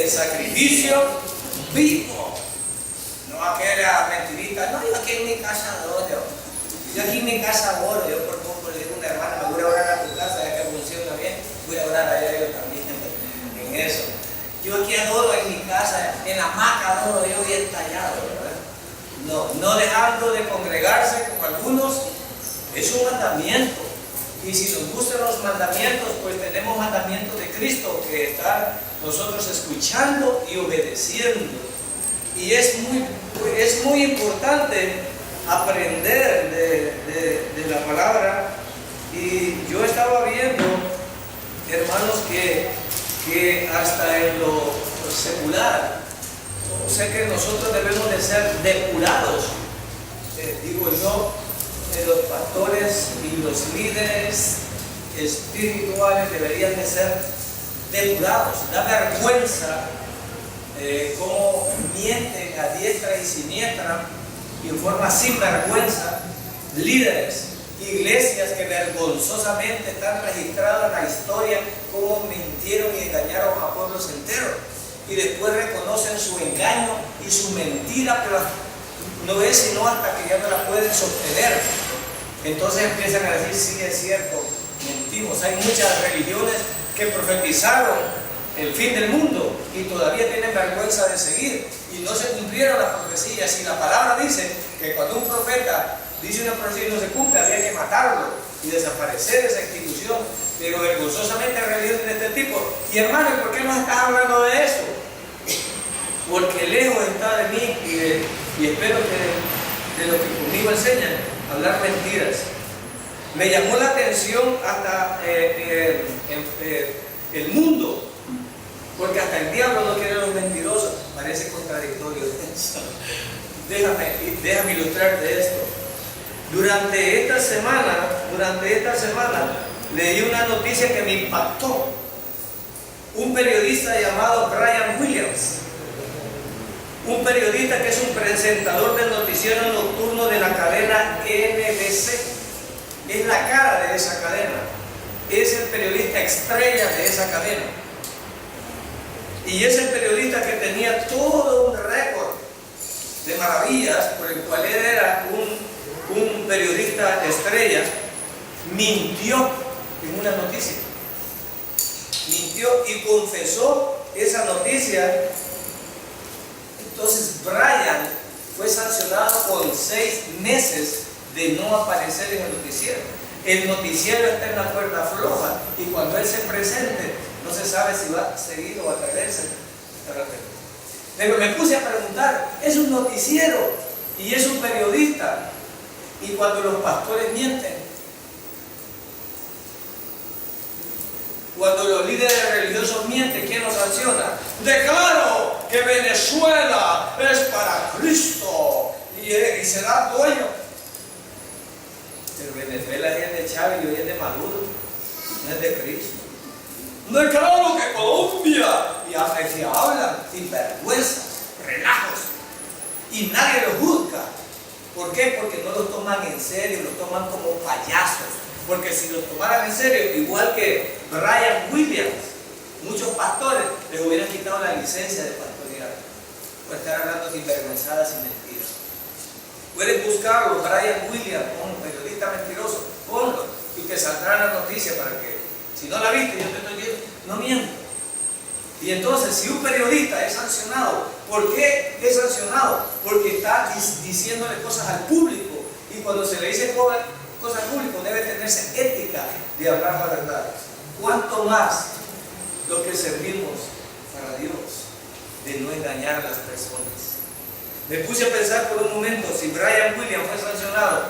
el sacrificio vivo. No aquella mentirita, no, yo aquí en mi casa adoro. Yo aquí en mi casa oro. Yo por poco le digo a una hermana, me voy a orar a tu casa, ya que funciona bien, voy a orar allá yo también en eso. Yo aquí adoro en mi casa, en la hamaca adoro, yo bien tallado, ¿verdad? No dejando de congregarse como algunos, es un mandamiento. Y si nos gustan los mandamientos, pues tenemos mandamientos de Cristo que estar nosotros escuchando y obedeciendo. Y es muy importante aprender de la palabra. Y yo estaba viendo, hermanos, que hasta en lo secular, sé que nosotros debemos de ser depurados, digo yo, los pastores y los líderes espirituales deberían de ser depurados. Da vergüenza cómo mienten a diestra y siniestra y en forma sin vergüenza líderes, iglesias que vergonzosamente están registradas en la historia cómo mintieron y engañaron a pueblos enteros y después reconocen su engaño y su mentira, pero no es sino hasta que ya no la pueden sostener. Entonces empiezan a decir, sí, es cierto, mentimos. Hay muchas religiones que profetizaron el fin del mundo y todavía tienen vergüenza de seguir y no se cumplieron las profecías. Y la palabra dice que cuando un profeta dice una profecía y no se cumple, había que matarlo y desaparecer esa institución. Pero vergonzosamente religiones de este tipo. Y hermano, ¿por qué nos estás hablando de eso? Porque lejos está de mí y espero que de lo que conmigo enseñan, hablar mentiras. Me llamó la atención hasta el mundo, porque hasta el diablo no quiere a los mentirosos. Parece contradictorio eso. Déjame ilustrarte esto. Durante esta semana leí una noticia que me impactó. Un periodista llamado Brian Williams, un periodista que es un presentador del noticiero nocturno de la cadena NBC, es la cara de esa cadena, es el periodista estrella de esa cadena, y es el periodista que tenía todo un récord de maravillas por el cual él era un periodista estrella. Mintió en una noticia, mintió y confesó esa noticia. Entonces Brian fue sancionado con 6 meses de no aparecer en el noticiero. El noticiero está en la cuerda floja y cuando él se presente no se sabe si va a seguir o a atreverse. Pero me puse a preguntar, es un noticiero y es un periodista, y cuando los pastores mienten, cuando los líderes religiosos mienten, ¿quién los sanciona? Declaro que Venezuela es para Cristo y será dueño. Pero Venezuela es de Chávez y hoy es de Maduro, no es de Cristo. Declaro que Colombia, y así hablan sin vergüenza, relajos, y nadie los juzga. ¿Por qué? Porque no los toman en serio, los toman como payasos. Porque si los tomaran en serio, igual que Brian Williams, muchos pastores les hubieran quitado la licencia de pastorear por estar hablando sinvergüenzadas y mentiras. Puedes buscarlo, Brian Williams, un periodista mentiroso, ponlo y te saldrá la noticia para que, si no la viste, yo te estoy diciendo, no miento. Y entonces, si un periodista es sancionado, ¿por qué es sancionado? Porque está diciéndole cosas al público, y cuando se le dice cosas al público debe tenerse ética de hablar la verdad. ¿Cuánto más los que servimos para Dios, de no engañar a las personas? Me puse a pensar por un momento, si Brian Williams fue sancionado,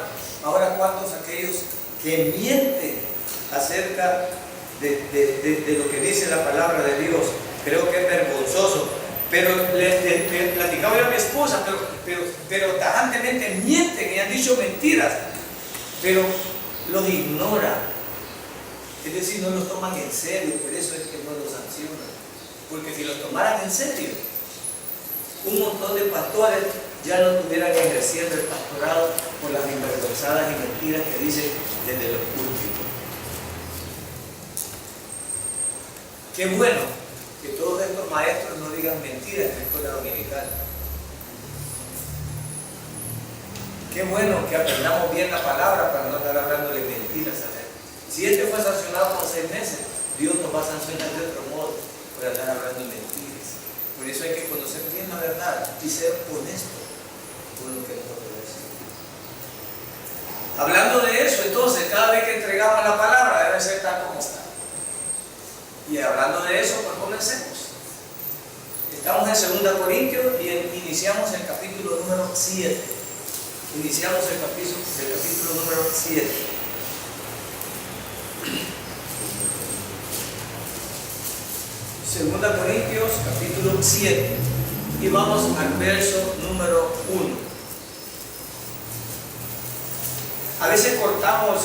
ahora ¿cuántos aquellos que mienten acerca de lo que dice la palabra de Dios? Creo que es vergonzoso. Pero le platicaba yo a mi esposa, pero tajantemente mienten y han dicho mentiras, pero los ignoran. Es decir, no los toman en serio, por eso es que no los sancionan. Porque si los tomaran en serio, un montón de pastores ya no estuvieran ejerciendo el pastorado por las envergonzadas y mentiras que dicen desde los púlpitos. Qué bueno que todos estos maestros no digan digan mentiras en la escuela dominical. Qué bueno que aprendamos bien la palabra para no estar hablándole mentiras a él. Si este fue sancionado por 6 meses, Dios nos va a sancionar de otro modo por andar hablando mentiras. Por eso hay que conocer bien la verdad y ser honesto con lo que nosotros decimos. Hablando de eso, entonces, cada vez que entregamos la palabra debe ser tal como está. Y hablando de eso, pues comencemos. Estamos en 2 Corintios y iniciamos el capítulo número 7. Iniciamos el capítulo número 7. Segunda Corintios, capítulo 7. Y vamos al verso número 1. A veces cortamos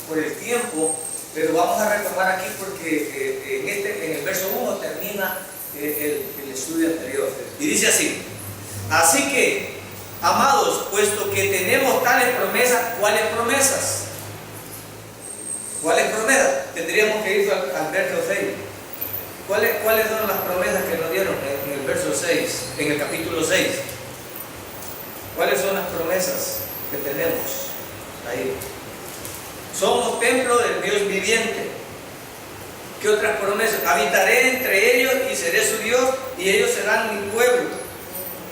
por el tiempo, pero vamos a retomar aquí porque en el verso 1 termina el estudio anterior. Y dice así: así que, amados, puesto que tenemos tales promesas, ¿cuáles promesas? ¿Cuáles promesas? Tendríamos que ir al verso 6. ¿Cuáles son las promesas que nos dieron en el verso 6, en el capítulo 6? ¿Cuáles son las promesas que tenemos ahí? Somos templo del Dios viviente. ¿Qué otras promesas? Habitaré entre ellos y seré su Dios y ellos serán mi pueblo.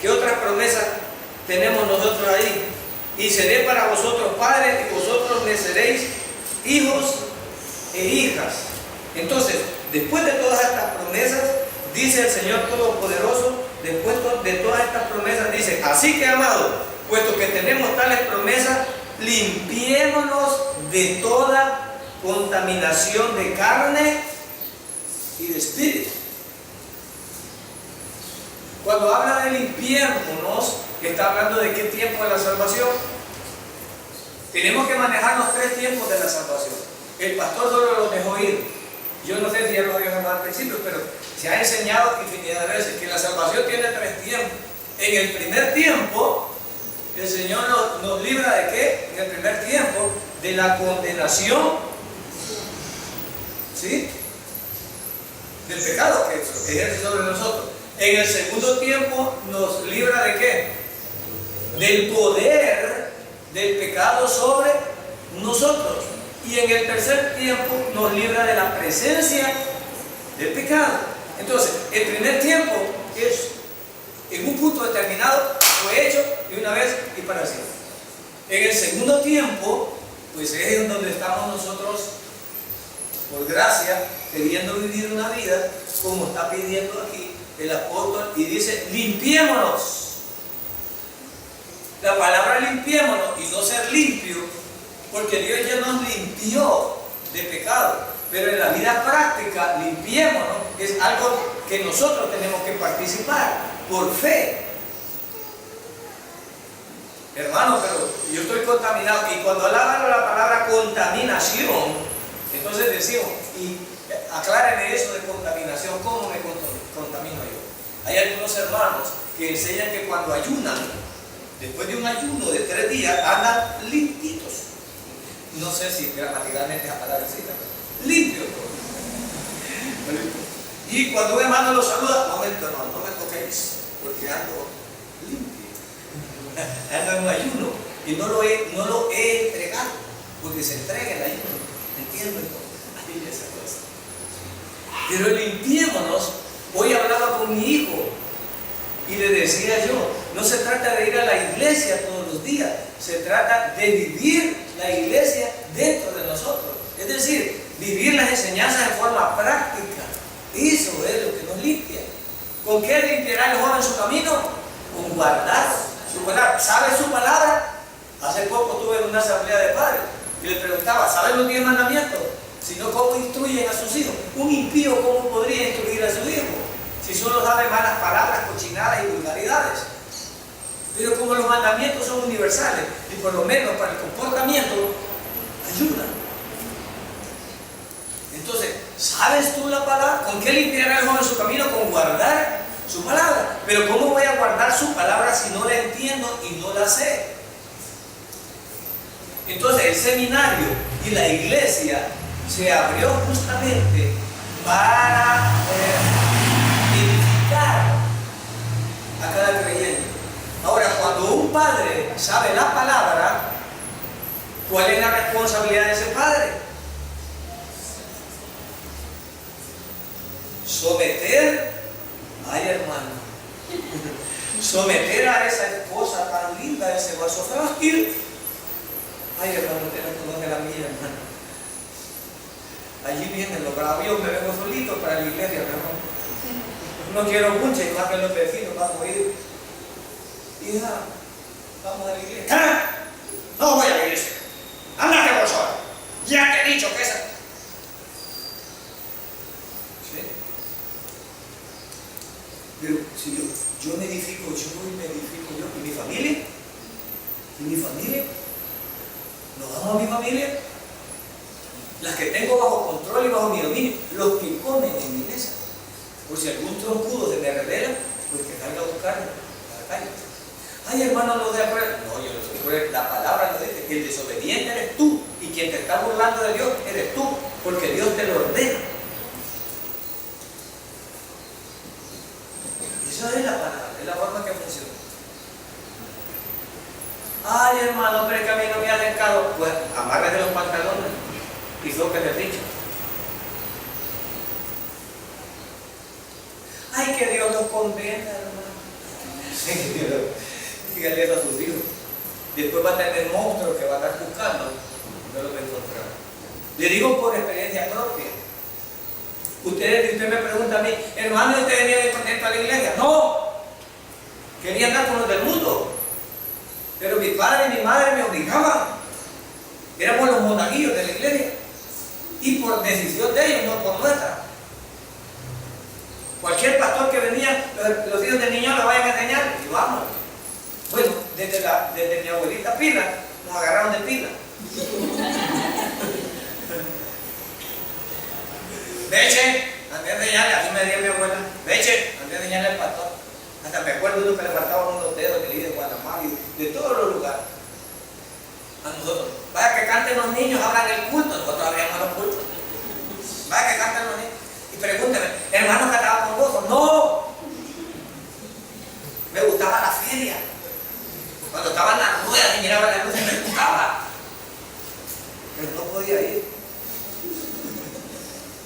¿Qué otras promesas tenemos nosotros ahí? Y seré para vosotros padres y vosotros me seréis hijos e hijas. Entonces, después de todas estas promesas, dice el Señor Todopoderoso, después de todas estas promesas, dice: así que, amados, puesto que tenemos tales promesas, limpiémonos de toda contaminación de carne y de espíritu. Cuando habla de limpiémonos, está hablando de qué tiempo de la salvación. Tenemos que manejar los 3 tiempos de la salvación. El pastor solo los dejó ir. Yo no sé si ya lo había hablado al principio, pero se ha enseñado infinidad de veces que la salvación tiene 3 tiempos. En el primer tiempo, el Señor nos libra de ¿qué? En el primer tiempo, de la condenación, ¿sí?, del pecado que ejerce sobre nosotros. En el segundo tiempo nos libra de ¿qué? Del poder del pecado sobre nosotros. Y en el tercer tiempo nos libra de la presencia del pecado. Entonces, el primer tiempo es, en un punto determinado, fue hecho de una vez y para siempre. En el segundo tiempo, pues es en donde estamos nosotros, por gracia, queriendo vivir una vida como está pidiendo aquí el apóstol, y dice: limpiémonos. La palabra limpiémonos y no ser limpio, porque Dios ya nos limpió de pecado, pero en la vida práctica, limpiémonos es algo que nosotros tenemos que participar por fe. Hermano, pero yo estoy contaminado, y cuando hablamos la palabra contaminación, entonces decimos, y aclárenme eso de contaminación, ¿cómo me contamino yo? Hay algunos hermanos que enseñan que cuando ayunan, después de un ayuno de 3 días, andan limpitos. No sé si gramaticalmente esa palabra existe, limpio. Y cuando un hermano lo saluda: momento, hermano, no me toquéis, porque ando limpio. Ando en un ayuno y no lo he entregado, porque se entrega el ayuno. ¿Entienden? Ahí esa cosa. Pero limpiémonos. Hoy hablaba con mi hijo y le decía yo: no se trata de ir a la iglesia todos los días, se trata de vivir la iglesia dentro de nosotros. Es decir, vivir las enseñanzas en forma práctica. Eso es lo que nos limpia. ¿Con qué limpiará el joven su camino? Con guardar su palabra. ¿Sabe su palabra? Hace poco tuve una asamblea de padres y le preguntaba: ¿saben los 10 mandamientos? Si no, ¿cómo instruyen a sus hijos? Un impío, ¿cómo podría instruir a su hijo? Si solo sabe malas palabras, cochinadas y vulgaridades. Pero como los mandamientos son universales y por lo menos para el comportamiento ayudan. Entonces, ¿sabes tú la palabra? ¿Con qué limpiará el joven su camino? Con guardar su palabra. Pero ¿cómo voy a guardar su palabra si no la entiendo y no la sé? Entonces, el seminario y la iglesia se abrió justamente para sabe la palabra, ¿cuál es la responsabilidad de ese padre? Someter, ay hermano, someter a esa esposa tan linda, a ese vaso frágil. Ay hermano, usted no conoce la mía, hermano. Allí vienen los bravios, me vengo solito para la iglesia, hermano. No quiero mucho, y más que los vecinos vamos a ir. Hija, vamos a la iglesia. ¿Ah? No voy a la iglesia. Ándate vos sola. Ya te he dicho que esa. ¿Sí? Pero si yo me edifico yo y me edifico yo y mi familia. ¿Y mi familia? ¿No amo a mi familia? Las que tengo bajo control y bajo mi dominio. Los que comen en mi mesa. Por si algún troncudo se me revela, pues que salga a buscarme a la calle. Ay, hermano, no de acuerdo. No, yo no soy cruel. La palabra lo dice. El desobediente eres tú. Y quien te está burlando de Dios eres tú. Porque Dios te lo ordena. Eso es la palabra. Es la forma que funciona. Ay, hermano, pero es que a mí no me ha acercado. Pues amárrate los pantalones y toques el dicho. Ay, que Dios nos convenga, hermano. Dígale eso a sus hijos. Después va a tener monstruos que va a estar buscando. No lo va a encontrar. Le digo por experiencia propia. Usted me pregunta a mí, hermano, ¿usted venía de contento a la iglesia? No. Quería andar con los del mundo. Pero mi padre y mi madre me obligaban. Éramos los monaguillos de la iglesia. Y por decisión de ellos, no por nuestra. Cualquier pastor que venía, los hijos del niño lo vayan a enseñar y vamos. Bueno, desde mi abuelita Pila, nos agarraron de pila. Veche, antes de enseñarle, así me decía mi abuela, Veche, antes de enseñarle al pastor. Hasta me acuerdo de uno que le faltaban unos dedos que le di de Guatemala y de todos los lugares. A nosotros. Vaya que canten los niños, abran el culto, nosotros abríamos los cultos. Vaya que canten los niños. Y pregúnteme, hermano, ¿cantaba con gozo? No. Me gustaba la feria. Cuando estaban las ruedas y miraban la luz, me gustaba. Pero no podía ir.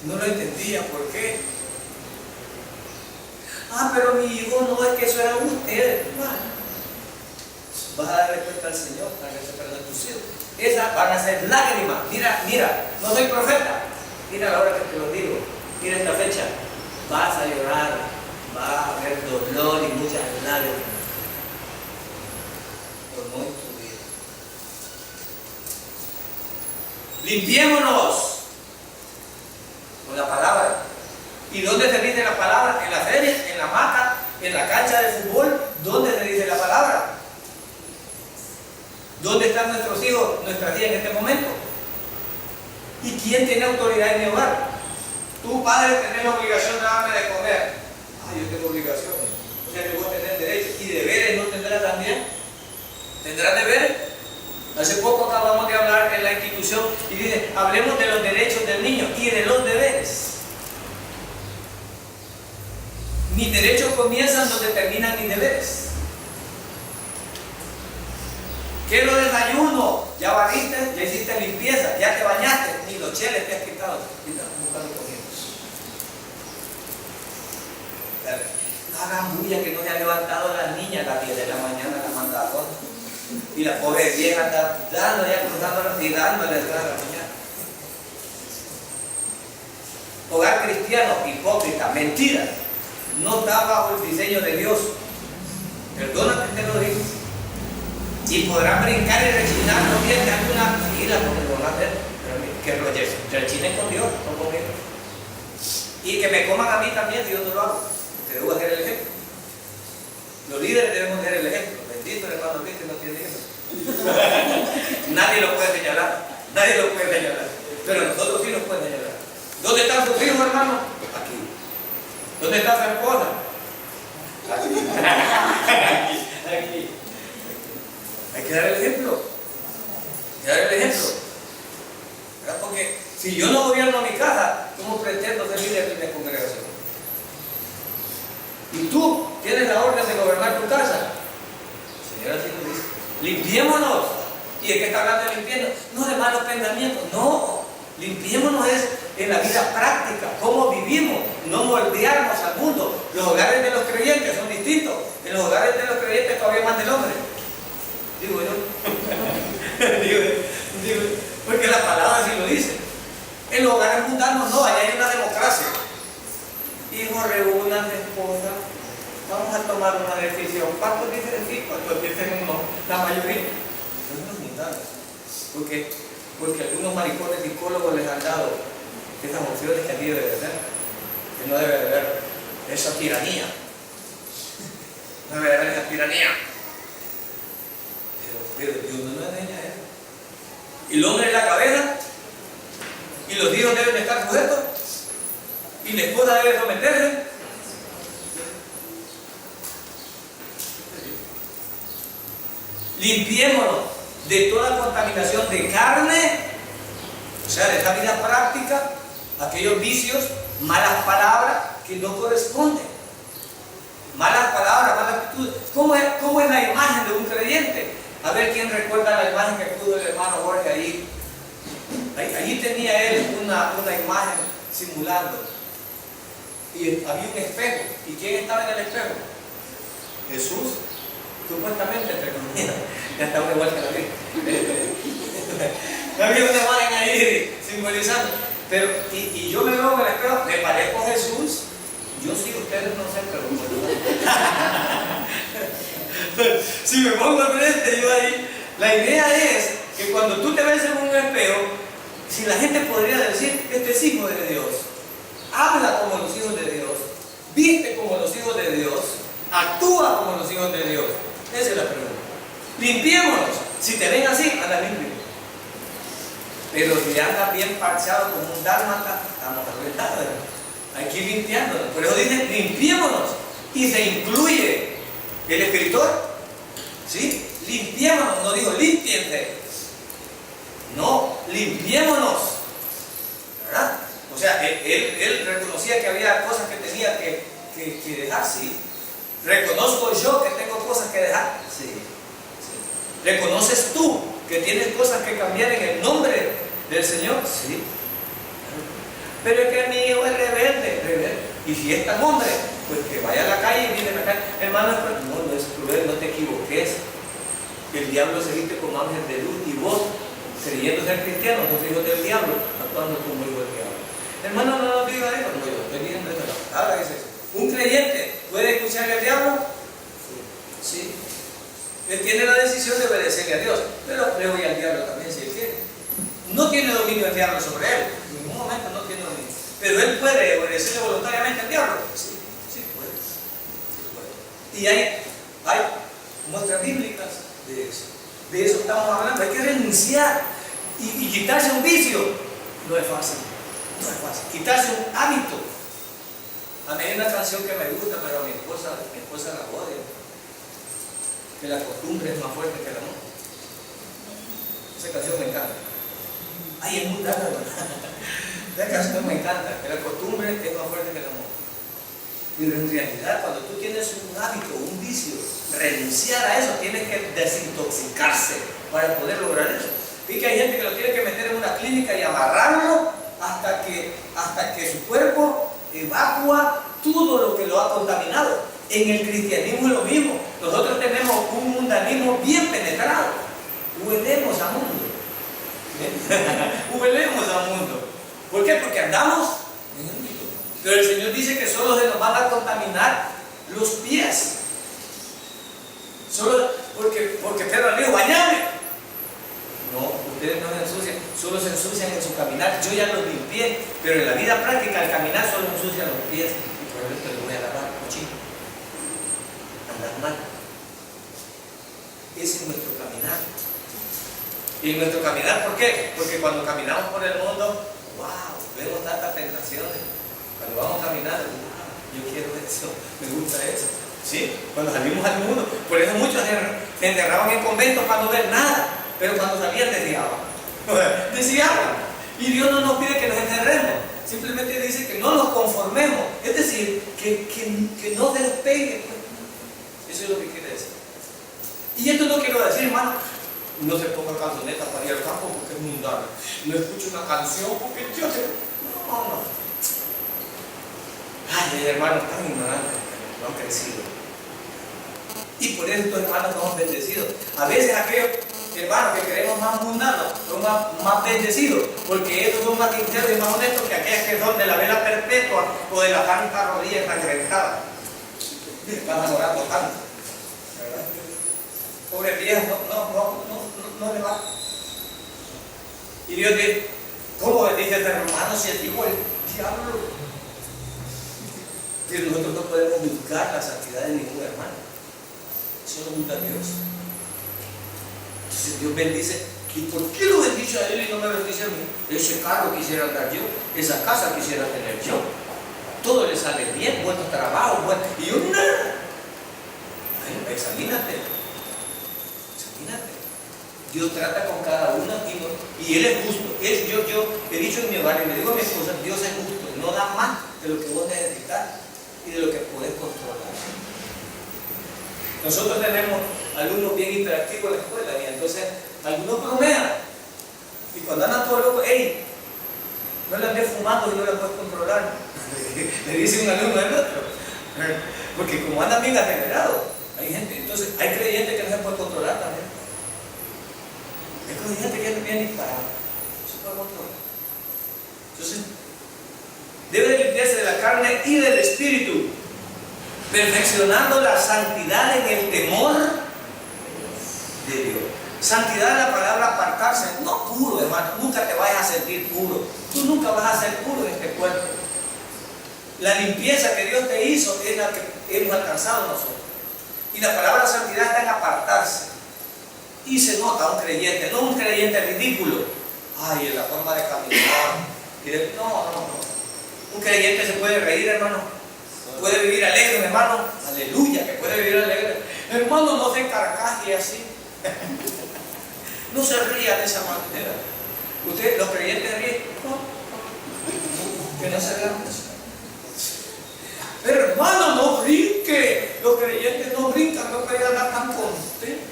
No lo entendía, ¿por qué? Ah, pero mi hijo, no, es que eso era ustedes, hermano. Vas a dar respuesta al Señor para que se perdonen tus hijos. Esas van a ser lágrimas. Mira, no soy profeta. Mira la hora que te lo digo. Mira esta fecha. Vas a llorar, va a haber dolor y muchas lágrimas. Por no en tu vida. Limpiémonos con la palabra. ¿Y dónde se dice la palabra? En la feria, en la hamaca, en la cancha de fútbol. ¿Dónde se dice la palabra? ¿Dónde están nuestros hijos, nuestras hijas en este momento? ¿Y quién tiene autoridad en mi hogar? Tú, padre, tenés la obligación de darme de comer. Ah, yo tengo obligación. O sea que vos tenés derechos. ¿Y deberes no tendrás también? ¿Tendrás deberes? Hace poco acabamos de hablar en la institución y dice, hablemos de los derechos del niño y de los deberes. Mis derechos comienzan donde terminan mis deberes. ¿Qué es lo desayuno? Ya barriste, ya hiciste limpieza, ya te bañaste, ni los cheles te has quitado. Y estás buscando comida. No hagan bulla que no se ha levantado las niñas a las 10 de la mañana, la mandaron. Y la pobre vieja está dando ya cruzándolas y dándole a la mañana. Hogar cristiano, hipócrita, mentira. No está bajo el diseño de Dios. Perdona que te lo digo. Y podrán brincar y rechinar, no piensen alguna fila porque lo van a hacer, pero que rechinen con Dios, no conmigo. Y que me coman a mí también si yo no lo hago, porque debo hacer el ejemplo. Los líderes debemos ser el ejemplo. Bendito el hermano que no tiene hijos. Nadie lo puede señalar, nadie lo puede señalar, pero nosotros sí nos pueden señalar. ¿Dónde están sus hijos, hermano? Aquí. ¿Dónde está su esposa? Aquí. Aquí. Hay que dar el ejemplo. Hay que dar el ejemplo. ¿Verdad? Porque si yo no gobierno mi casa, ¿cómo pretendo ser líder de mi congregación? Y tú tienes la orden de gobernar tu casa. Señora, así lo dice. Limpiémonos. ¿Y de qué está hablando de limpieza? No de malos pensamientos, no. Limpiémonos es en la vida práctica, cómo vivimos, no moldearnos al mundo. Los hogares de los creyentes son distintos. En los hogares de los creyentes todavía más del hombre. Digo yo. digo, porque la palabra sí lo dice. En los hogares mundanos no, allá hay una democracia. Hijos, reúnan de esposa. Vamos a tomar una decisión. ¿Cuántos dicen sí? ¿Cuántos dicen no? La mayoría. Son los mundanos. Porque algunos maricones psicólogos les han dado esas opciones que aquí debe de ser. Que no debe de haber esa tiranía. No debe de haber esa tiranía. Pero Dios no enseña eso. Y el hombre es la cabeza. Y los hijos deben estar sujetos. Y la esposa debe someterse. Limpiémonos de toda contaminación de carne, o sea, de esta vida práctica, aquellos vicios, malas palabras que no corresponden. Malas palabras, malas actitudes. ¿Cómo es la imagen de un creyente? A ver quién recuerda la imagen que puso el hermano Jorge ahí. Allí tenía él una imagen simulando. Y había un espejo. ¿Y quién estaba en el espejo? Jesús. Supuestamente, entre comillas, ya está una igual que la vida. Había una imagen ahí simbolizando. Pero, y yo me veo en el espejo, me parezco a Jesús. Yo sí, ustedes no sé, pero si me pongo frente yo ahí, la idea es que cuando tú te ves en un espejo, si la gente podría decir, este es hijo de Dios, habla como los hijos de Dios, viste como los hijos de Dios, actúa como los hijos de Dios. Esa es la pregunta. Limpiémonos. Si te ven así, anda limpio. Pero si andas bien parchado como un dálmata, estamos arreglados. Hay que ir limpiándonos. Por eso dice, limpiémonos. Y se incluye el escritor. ¿Sí? Limpiémonos. No digo limpiense. No, limpiémonos. ¿Verdad? O sea, él reconocía que había cosas que tenía que dejar, sí. ¿Reconozco yo que tengo cosas que dejar? Sí. ¿Reconoces tú que tienes cosas que cambiar en el nombre del Señor? Sí. Pero es que mi hijo es rebelde. Y si es tan hombre, pues que vaya a la calle y viene a la calle. Hermano, no es cruel, no te equivoques. El diablo se viste como ángel de luz y vos, creyendo ser cristiano, sos hijos del diablo, actuando como hijo del diablo. Hermano, no diga eso. No, yo estoy diciendo eso. Ahora dice eso. ¿Un creyente puede escucharle al diablo? Sí. Él tiene la decisión de obedecerle a Dios, pero le oye al diablo también si él quiere. No tiene dominio el diablo sobre él, en ningún momento no tiene dominio. Pero él puede obedecerle voluntariamente al diablo. Sí, sí puede. Sí puede. Y hay muestras bíblicas de eso. De eso estamos hablando. Hay que renunciar y quitarse un vicio. No es fácil. No es fácil. Quitarse un hábito. A mí hay una canción que me gusta, pero mi esposa la odia. Que la costumbre es más fuerte que el amor. Esa canción me encanta. Ay, es muy larga, ¿verdad? Esa canción me encanta, que la costumbre es más fuerte que el amor. Pero en realidad, cuando tú tienes un hábito, un vicio, renunciar a eso, tienes que desintoxicarse para poder lograr eso. Y que hay gente que lo tiene que meter en una clínica y amarrarlo hasta que su cuerpo evacúa todo lo que lo ha contaminado. En el cristianismo es lo mismo. Nosotros tenemos un mundanismo bien penetrado. Huelemos a mundo. Huelemos a mundo. ¿Por qué? Porque andamos en el mundo. Pero el Señor dice que solo se nos van a contaminar los pies. Solo porque Pedro le dijo, bañame. No, ustedes no se ensucian, solo se ensucian en su caminar. Yo ya los limpié, pero en la vida práctica, al caminar, solo ensucian los pies. Y por eso te lo voy a lavar, cochino. Andar mal. Ese es nuestro caminar. Y nuestro caminar, ¿por qué? Porque cuando caminamos por el mundo, wow, vemos tantas tentaciones. Cuando vamos caminando, wow, yo quiero eso, me gusta eso. ¿Sí? Cuando salimos al mundo, por eso muchos se enterraban en conventos para no ver nada. Pero cuando salían desviaban. Y Dios no nos pide que nos encerremos. Simplemente dice que no nos conformemos. Es decir, que no despegue. Eso es lo que quiere decir. Y esto no quiero decir, hermano, no se ponga cancioneta para ir al campo porque es mundano. No escuche una canción porque yo te... No. Ay, hermanos tan ignorantes, no han crecido. Y por eso estos hermanos somos bendecidos. A veces aquellos hermanos que creemos más mundanos son más bendecidos, porque ellos son más sinceros y más honestos que aquellos que son de la vela perpetua o de la tanta rodilla ensangrentada. Están orando tanto. ¿Verdad? Pobre viejo, no le va. Y Dios dice, ¿cómo dice este hermano si el hijo del diablo? Que nosotros no podemos buscar la santidad de ningún hermano. Eso lo busca Dios. Entonces Dios bendice. ¿Y por qué lo bendice a él y no me bendice a mí? Ese carro quisiera andar yo, esa casa quisiera tener yo. Todo le sale bien, buenos trabajos, y yo nada. Ay, examínate. Dios trata con cada uno y Él es justo. Yo he dicho en mi hogar y le digo a mi esposa, Dios es justo, no da más de lo que vos necesitas y de lo que podés controlar. Nosotros tenemos alumnos bien interactivos en la escuela y entonces algunos bromean y cuando andan todos locos, ¡ey! No le andes fumando y no la puedes controlar. Le dice un alumno al otro. Porque como andan bien acelerados, hay gente, entonces hay creyentes que no se pueden controlar también. Hay gente que anda bien disparado, no se puede controlar. Entonces, debe de limpiarse de la carne y del espíritu, perfeccionando la santidad en el temor de Dios. Santidad es la palabra apartarse, no puro, hermano, nunca te vayas a sentir puro, tú nunca vas a ser puro en este cuerpo. La limpieza que Dios te hizo es la que hemos alcanzado nosotros. Y la palabra santidad está en apartarse. Y se nota un creyente, no un creyente ridículo. Ay, en la forma de caminar. No. Un creyente se puede reír, hermano. Puede vivir alegre, hermano. Aleluya, que puede vivir alegre. Hermano, no se carcaje así. No se ría de esa manera. Ustedes, los creyentes ríen. Que no se vean eso. Hermano, no brinque. Los creyentes no brincan, no pueden andar tan contentos.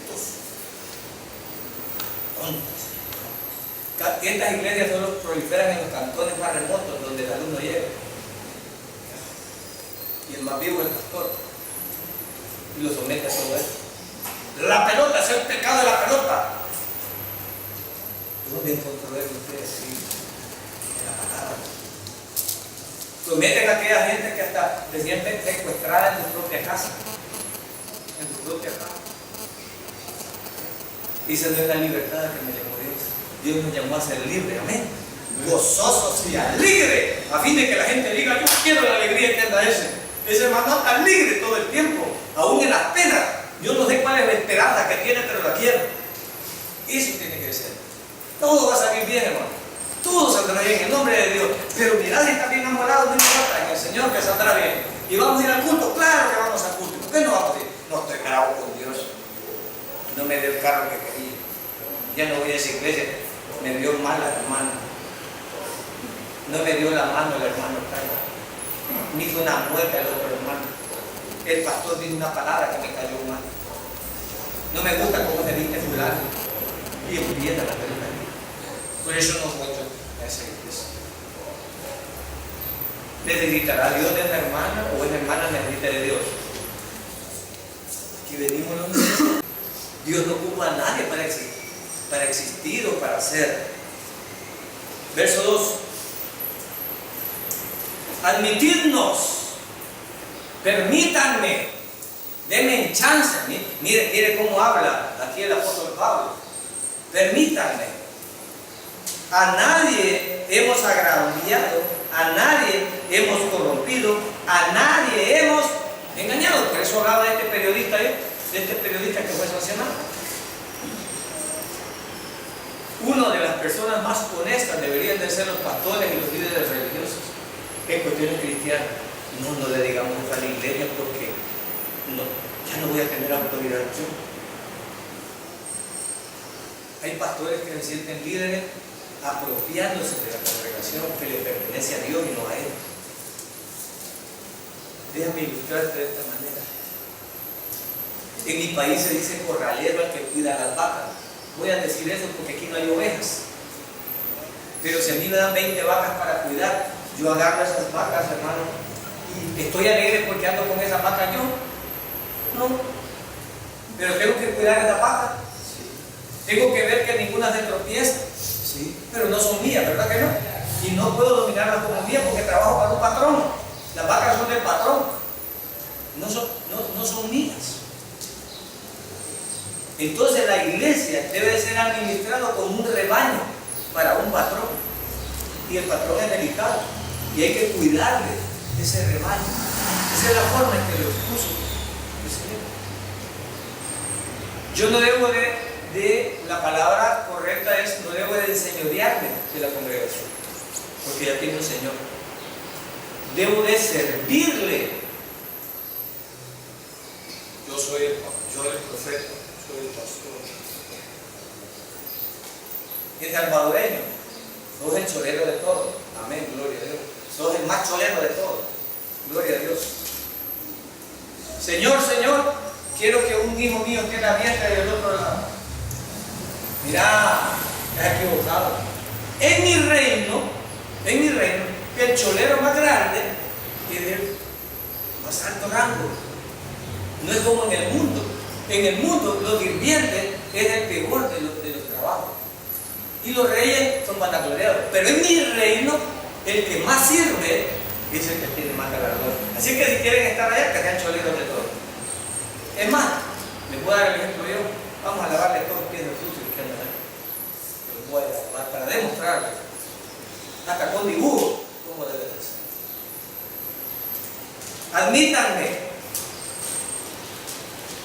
Estas iglesias solo proliferan en los cantones más remotos donde el alumno llega. Y el más vivo es el pastor. Y lo somete a todo eso. La pelota, es el pecado de la pelota. ¿Dónde encontró eso ustedes? Sí, en la palabra. Someten a aquella gente que hasta se sienten secuestrada en tu propia casa. En tu propia casa. Esa no es la libertad que me llamó Dios. Dios nos llamó a ser libres, amén. Gozosos y alegres, a fin de que la gente diga, yo quiero la alegría que anda ese. Ese hermano está alegre todo el tiempo, aún en las penas. Yo no sé cuál es la esperanza que tiene, pero la quiero. Eso tiene que ser. Todo va a salir bien, hermano. Todo saldrá bien, en nombre de Dios. Pero mirad si está bien enamorado, no importa, en el Señor que saldrá bien. Y vamos a ir al culto, claro que vamos al culto. ¿Por qué no vamos a ir? No estoy bravo con Dios. No me dio el carro que quería. Ya no voy a esa iglesia. Me dio mal la hermana. No me dio la mano el hermano Carlos. Me hizo una mueca el otro hermano. El pastor dijo una palabra que me cayó mal. No me gusta cómo se viste fulano. Y empieza la verdad. Por eso no voy a esa iglesia. ¿Necesitará Dios de esa hermana o esa hermana necesita de Dios? Aquí venimos nosotros. Dios no ocupa a nadie para existir o para ser. Verso 2. Admitidnos, permítanme, denme chance. Mire cómo habla aquí el apóstol Pablo. Permítanme. A nadie hemos agraviado, a nadie hemos corrompido, a nadie hemos engañado. Por eso hablaba de este periodista, que fue sancionado. Una de las personas más honestas deberían de ser los pastores y los líderes religiosos en cuestiones cristianas. No le digamos a la iglesia porque ya no voy a tener autoridad yo. Hay pastores que se sienten líderes apropiándose de la congregación que le pertenece a Dios y no a Él. Déjame ilustrarte de esta manera. En mi país se dice corralero al que cuida las vacas. Voy a decir eso porque aquí no hay ovejas. Pero si a mí me dan 20 vacas para cuidar, yo agarro esas vacas, hermano, y estoy alegre porque ando con esas vacas yo. No. Pero tengo que cuidar esas vacas. Sí. Tengo que ver que ninguna se tropieza. Sí. Pero no son mías, ¿verdad que no? Y no puedo dominarlas como mías porque trabajo para un patrón. Las vacas son del patrón. No son mías. Entonces la iglesia debe ser administrada como un rebaño para un patrón. Y el patrón es delicado. Y hay que cuidarle ese rebaño. Esa es la forma en que lo expuso el Señor. Yo no debo la palabra correcta es, no debo de enseñorearme de la congregación. Porque ya tiene un Señor. Debo de servirle. Yo soy el profeta. Soy el pastor. Es salvadoreño, sos el cholero de todo. Amén, gloria a Dios. Sos el más cholero de todo. Gloria a Dios. Señor, Señor, quiero que un hijo mío esté en la diestra y del otro lado. Mira, estás equivocado. En mi reino, el cholero más grande es el más alto rango. No es como en el mundo. En el mundo, los sirvientes es el peor de los trabajos. Y los reyes son vanagloriados. Pero en mi reino, el que más sirve es el que tiene más galardón. Así que si quieren estar allá, que sean choleros de todo. Es más, les voy a dar el ejemplo yo. Vamos a lavarle todos los pies de sucios que andan ahí. Los voy a lavar para demostrarles, hasta con dibujo, cómo debe de ser. Admítanme.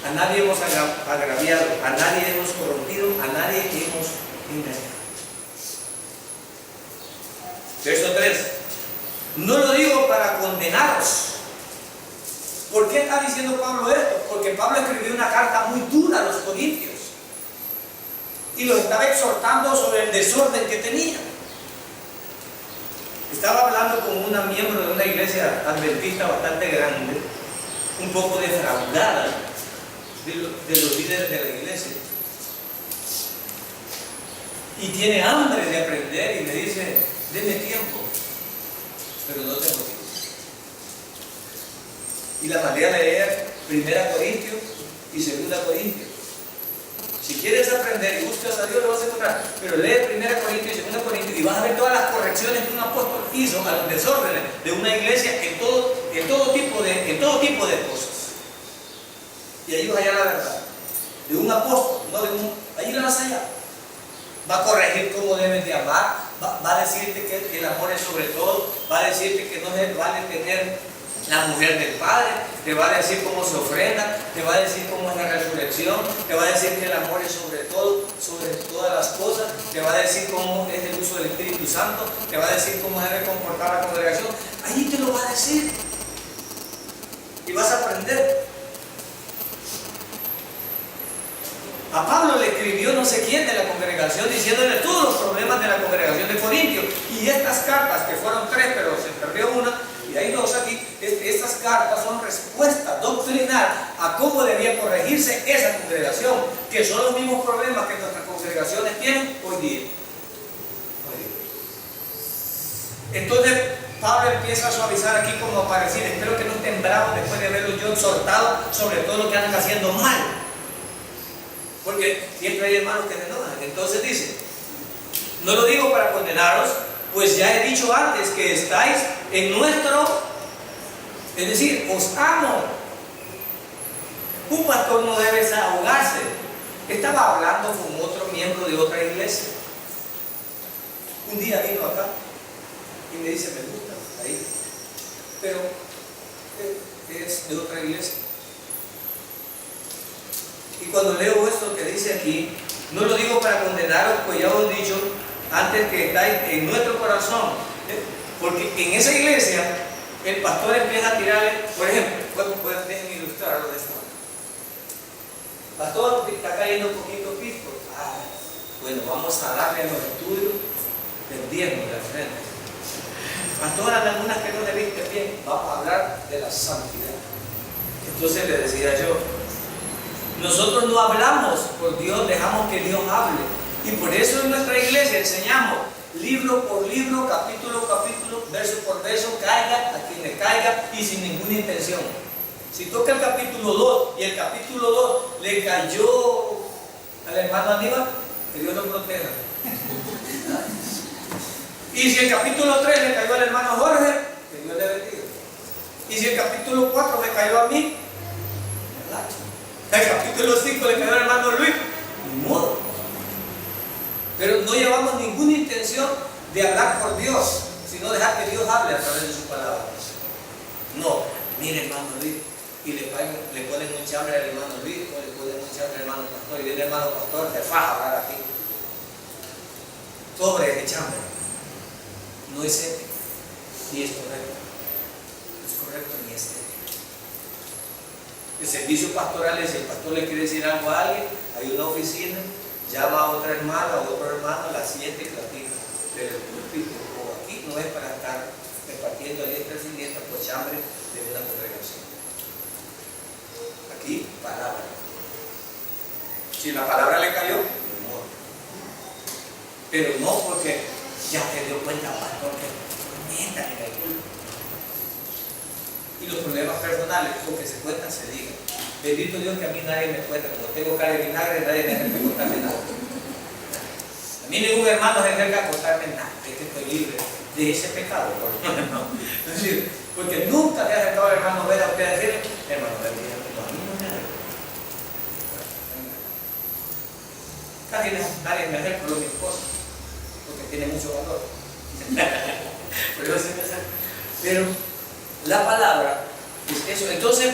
A nadie hemos agraviado, a nadie hemos corrompido, a nadie hemos engañado. Verso 3. No lo digo para condenaros. ¿Por qué está diciendo Pablo esto? Porque Pablo escribió una carta muy dura a los corintios y los estaba exhortando sobre el desorden que tenían. Estaba hablando con una miembro de una iglesia adventista bastante grande, un poco defraudada de los líderes de la iglesia, y tiene hambre de aprender y me dice: deme tiempo, pero no tengo tiempo. Y la mandé a leer 1 Corintios y 2 Corintios. Si quieres aprender y buscas a Dios, lo vas a encontrar, pero lee 1 Corintios y 2 Corintios y vas a ver todas las correcciones que un apóstol hizo a los desórdenes de una iglesia en todo tipo de cosas. Y ahí vas a hallar la verdad de un apóstol, no de un. Ahí la vas a hallar. Va a corregir cómo debes de amar, va a decirte que el amor es sobre todo, va a decirte que no se vale tener la mujer del Padre, te va a decir cómo se ofrenda, te va a decir cómo es la resurrección, te va a decir que el amor es sobre todo, sobre todas las cosas, te va a decir cómo es el uso del Espíritu Santo, te va a decir cómo debe comportar la congregación. Ahí te lo va a decir y vas a aprender. A Pablo le escribió no sé quién de la congregación diciéndole todos los problemas de la congregación de Corintios. Y estas cartas, que fueron 3, pero se perdió una, y hay 2 aquí, estas cartas son respuesta doctrinal a cómo debía corregirse esa congregación, que son los mismos problemas que nuestras congregaciones tienen hoy día. Entonces, Pablo empieza a suavizar aquí como para decir: espero que no estén bravos después de verlos yo exhortado sobre todo lo que andan haciendo mal. Porque siempre hay hermanos que se enojan. Entonces dice: no lo digo para condenaros, pues ya he dicho antes que estáis en nuestro, es decir, os amo. Un pastor no debe ahogarse. Estaba hablando con otro miembro de otra iglesia. Un día vino acá y me dice: me gusta ahí, pero es de otra iglesia. Y cuando leo esto que dice aquí, no lo digo para condenaros, pues ya os he dicho antes que estáis en nuestro corazón. Porque en esa iglesia el pastor empieza a tirarle, por ejemplo, déjenme ilustrarlo de esta manera. Pastor, está cayendo un poquito pico. Bueno, vamos a darle a los estudios del diezmo de la frente. Pastor, hay algunas que no le viste bien, vamos a hablar de la santidad. Entonces le decía yo: Nosotros no hablamos por Dios, dejamos que Dios hable. Y por eso en nuestra iglesia enseñamos libro por libro, capítulo por capítulo, verso por verso, caiga a quien le caiga y sin ninguna intención. Si toca el capítulo 2 y el capítulo 2 le cayó al hermano Aníbal, que Dios lo proteja. Y si el capítulo 3 le cayó al hermano Jorge, que Dios le bendiga. Y si el capítulo 4 me cayó a mí, el capítulo 5 le cayó al hermano Luis, ni modo. Pero no llevamos ninguna intención de hablar por Dios, sino dejar que Dios hable a través de su palabra. No, mire hermano Luis, y le ponen un chambre al hermano Luis, o le ponen un chambre al hermano pastor, y viene el hermano pastor, te faja a hablar aquí. Sobre ese chambre. No es ético, ni es correcto. No es correcto ni es ético. El servicio pastoral es, si el pastor le quiere decir algo a alguien, hay una oficina, llama a otra hermana o otro hermano, la siente y platica. Pero el púlpito o aquí no es para estar repartiendo a diestra y siniestra por chambre de una congregación. Aquí, palabra. Si la palabra le cayó, no. Pero no porque ya se dio cuenta, pastor, que neta le cayó. Y los problemas personales, porque se cuentan, se digan. Bendito Dios que a mí nadie me cuenta. Como tengo cara de vinagre, nadie me acerca a contarme nada. A mí ningún hermano se acerca a contarme nada. Es que estoy libre de ese pecado, por lo menos. Es decir, porque nunca me ha acercado el hermano Vera a usted a decirle, hermano Vera, no, a mí no me acerca. Casi nadie me acerca por mi esposa, porque tiene mucho valor. Pero la palabra es eso. Entonces,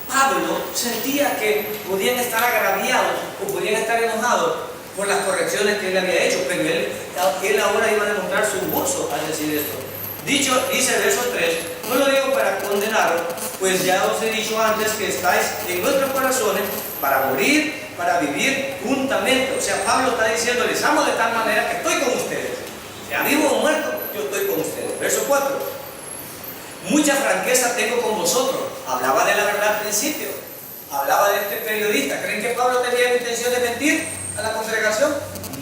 Pablo sentía que podían estar agraviados o podían estar enojados por las correcciones que él había hecho, pero él ahora iba a demostrar su gozo al decir esto. Dice el verso 3, no lo digo para condenaros, pues ya os he dicho antes que estáis en nuestros corazones para morir, para vivir juntamente. O sea, Pablo está diciendo, les amo de tal manera que estoy con ustedes. Sea vivo o muerto, yo estoy con ustedes. Verso 4. Mucha franqueza tengo con vosotros. Hablaba de la verdad al principio. Hablaba de este periodista. ¿Creen que Pablo tenía la intención de mentir a la congregación?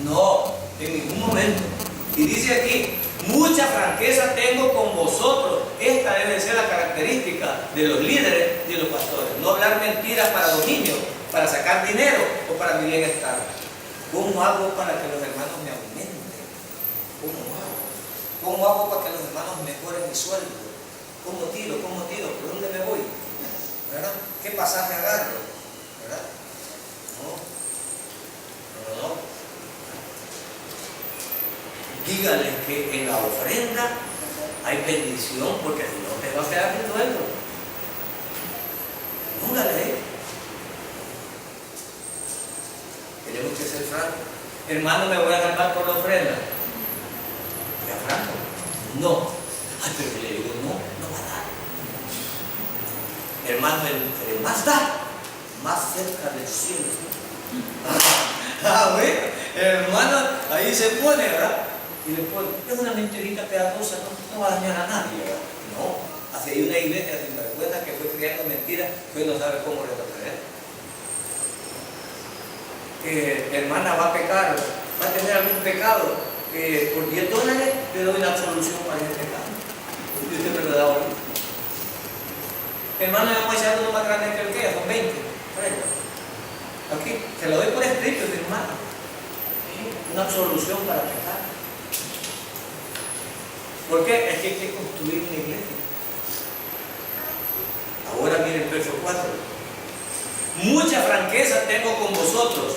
No, en ningún momento. Y dice aquí, mucha franqueza tengo con vosotros. Esta debe ser la característica de los líderes y de los pastores. No hablar mentiras para dominio, para sacar dinero o para mi bienestar. ¿Cómo hago para que los hermanos me aumenten? ¿Cómo hago para que los hermanos mejoren mi sueldo? ¿Cómo tiro? ¿Por dónde me voy? ¿Verdad? ¿Qué pasaje agarro? ¿Verdad? No. Dígales que en la ofrenda hay bendición, porque si no te va a quedar sin sueldo. Póngale. Tenemos que ser francos. Hermano, me voy a salvar por la ofrenda. ¿Ya franco? No. Ay, pero le digo, no va a dar. Hermano, entre más da, más cerca del cielo. Bueno, hermano, ahí se pone, ¿verdad? Y le pone, es una mentirita piadosa, no va a dañar a nadie, ¿verdad? No, así hay una iglesia sin vergüenza que fue creando mentiras que hoy no sabe cómo retroceder. Hermana va a pecar, va a tener algún pecado, por $10 le doy una absolución para ese pecado. Y usted me lo da hoy. Hermano, le vamos a echar uno más grande que el que, son 20. Aquí, se lo doy por escrito, hermano. Una absolución para pecar. ¿Por qué? Es que hay que construir una iglesia. Ahora miren el verso 4. Mucha franqueza tengo con vosotros,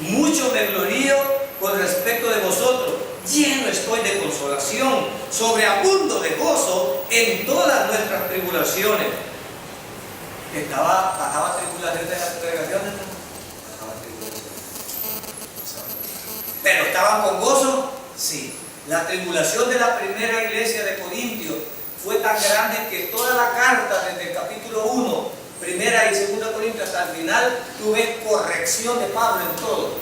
mucho me glorío con respecto de vosotros, lleno estoy de consolación, sobreabundo de gozo en todas nuestras tribulaciones. Bajaba tribulaciones de las congregaciones, pero estaban con gozo, sí. La tribulación de la primera iglesia de Corintios fue tan grande que toda la carta, desde el capítulo 1, primera y segunda Corintios hasta el final, tuve corrección de Pablo en todo.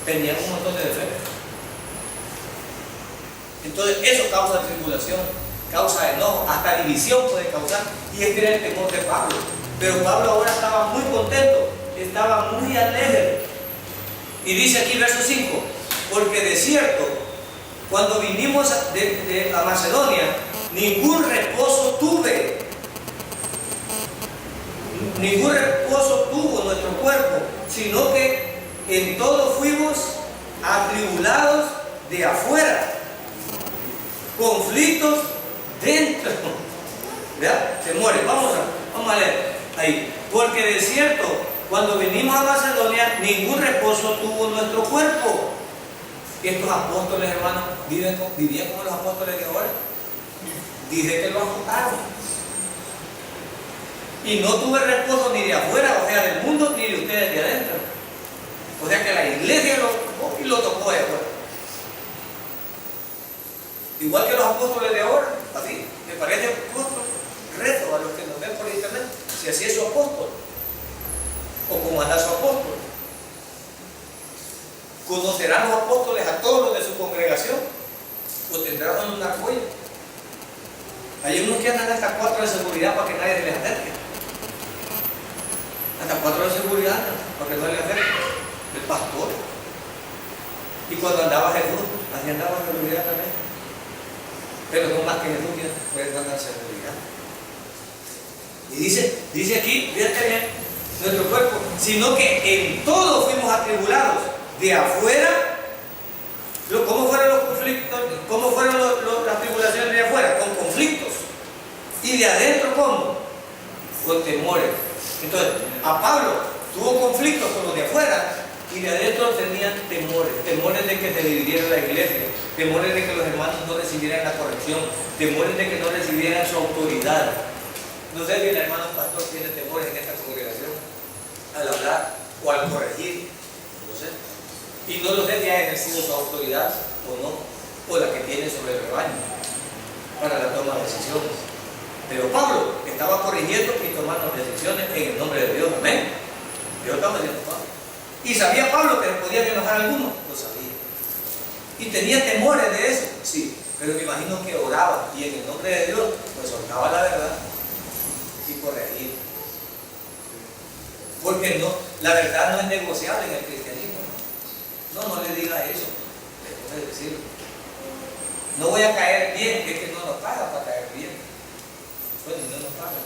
Tenían un montón de defectos. Entonces eso causa tribulación, causa enojo, hasta división puede causar. Y este era el temor de Pablo. Pero Pablo ahora estaba muy contento, estaba muy alegre. Y dice aquí verso 5, porque de cierto, cuando vinimos a Macedonia, ningún reposo tuvo nuestro cuerpo, sino que en todo fuimos atribulados de afuera, conflictos dentro. ¿Verdad? Se muere. Vamos a leer ahí. Porque de cierto, cuando venimos a Macedonia, ningún reposo tuvo nuestro cuerpo. Estos apóstoles, hermanos, vivían como los apóstoles de ahora. Dice que los azotaron. Y no tuve reposo ni de afuera, o sea, del mundo, ni de ustedes de adentro. O sea que la iglesia lo tocó y lo tocó de afuera. Igual que los apóstoles de ahora, así, me parece apóstol, reto a los que nos ven por internet, si así es su apóstol, o como anda su apóstol. ¿Conocerán los apóstoles a todos los de su congregación? ¿O tendrán una argolla? Hay unos que andan hasta 4 de seguridad para que nadie se les acerque. Hasta 4 de seguridad para que no se les acerque. El pastor. Y cuando andaba Jesús, así andaba en seguridad también. Pero no más que Jesús que puede andar en seguridad. Y dice aquí, fíjate bien, nuestro cuerpo, sino que en todo fuimos atribulados. De afuera, ¿cómo fueron los conflictos? ¿Cómo fueron las tribulaciones de afuera? Con conflictos. Y de adentro, ¿cómo? Con temores. Entonces, a Pablo tuvo conflictos con los de afuera y de adentro tenían temores. Temores de que se dividiera la iglesia, temores de que los hermanos no recibieran la corrección, temores de que no recibieran su autoridad. No sé si el hermano pastor tiene temores en esta congregación al hablar o al corregir, no sé. Y no lo sé si ha ejercido su autoridad o no, o la que tiene sobre el rebaño para la toma de decisiones. Pero Pablo estaba corrigiendo y tomando decisiones en el nombre de Dios. Amén. Dios estaba diciendo Pablo. ¿Y sabía Pablo que le podían enojar a algunos? Lo sabía. ¿Y tenía temores de eso? Sí. Pero me imagino que oraba y en el nombre de Dios pues soltaba la verdad y corregía. Porque no, la verdad no es negociable en el cristianismo. No le diga eso. Déjame decirlo. No voy a caer bien, es que no nos paga para caer bien. Bueno, no nos paga.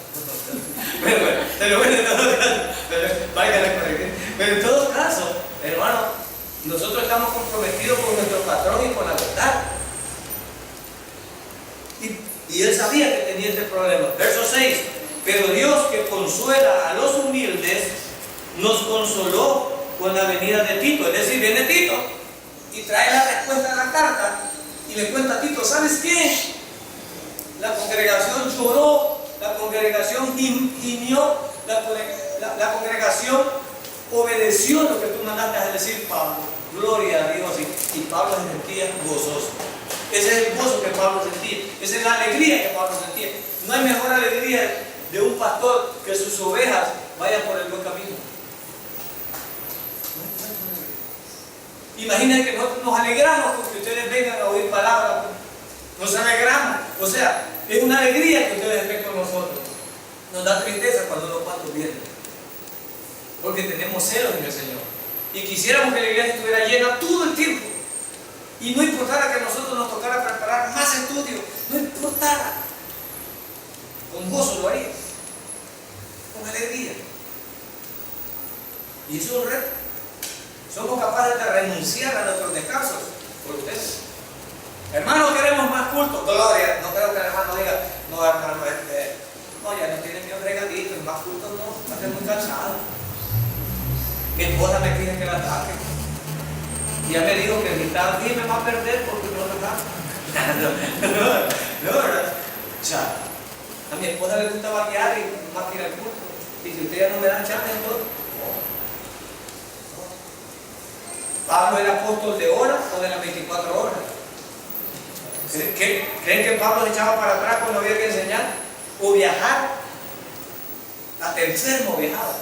Pero en todo caso, hermano, nosotros estamos comprometidos con nuestro patrón y con la verdad. Y él sabía que tenía este problema. Verso 6. Pero Dios, que consuela a los humildes, nos consoló con la venida de Tito. Es decir, viene Tito y trae la respuesta a la carta y le cuenta a Tito, ¿sabes qué? La congregación lloró, la congregación gimió, la congregación obedeció lo que tú mandaste a decir, Pablo. Gloria a Dios. Y Pablo se sentía gozoso. Ese es el gozo que Pablo sentía. Esa es la alegría que Pablo sentía. No hay mejor alegría de un pastor que sus ovejas vayan por el buen camino. Imaginen que nosotros nos alegramos porque ustedes vengan a oír palabras. Nos alegramos. O sea, es una alegría que ustedes estén con nosotros. Nos da tristeza cuando unos cuantos vienen. Porque tenemos celos en el Señor. Y quisiéramos que la iglesia estuviera llena todo el tiempo. Y no importara que a nosotros nos tocara preparar más estudios. No importara. Con gozo lo haría. Con alegría. Y eso es un reto. Somos capaces de renunciar a nuestros descansos por ustedes. Hermanos, queremos más culto. Gloria. No creo que el hermano diga, no, hermano, no, ya no tienen ni un regalito, más culto no, va a ser muy cansado. Mi esposa me pide que la ataque. Y ya me dijo que si está aquí me va a perder porque no lo está. No, ¿verdad? O sea, a mi esposa le gusta vaquear y más que ir al culto. Y si ustedes no me dan chance, entonces. ¿Pablo era apóstol de horas o de las 24 horas? ¿Creen que Pablo se echaba para atrás cuando había que enseñar? ¿O viajar? Hasta enfermo viajaba.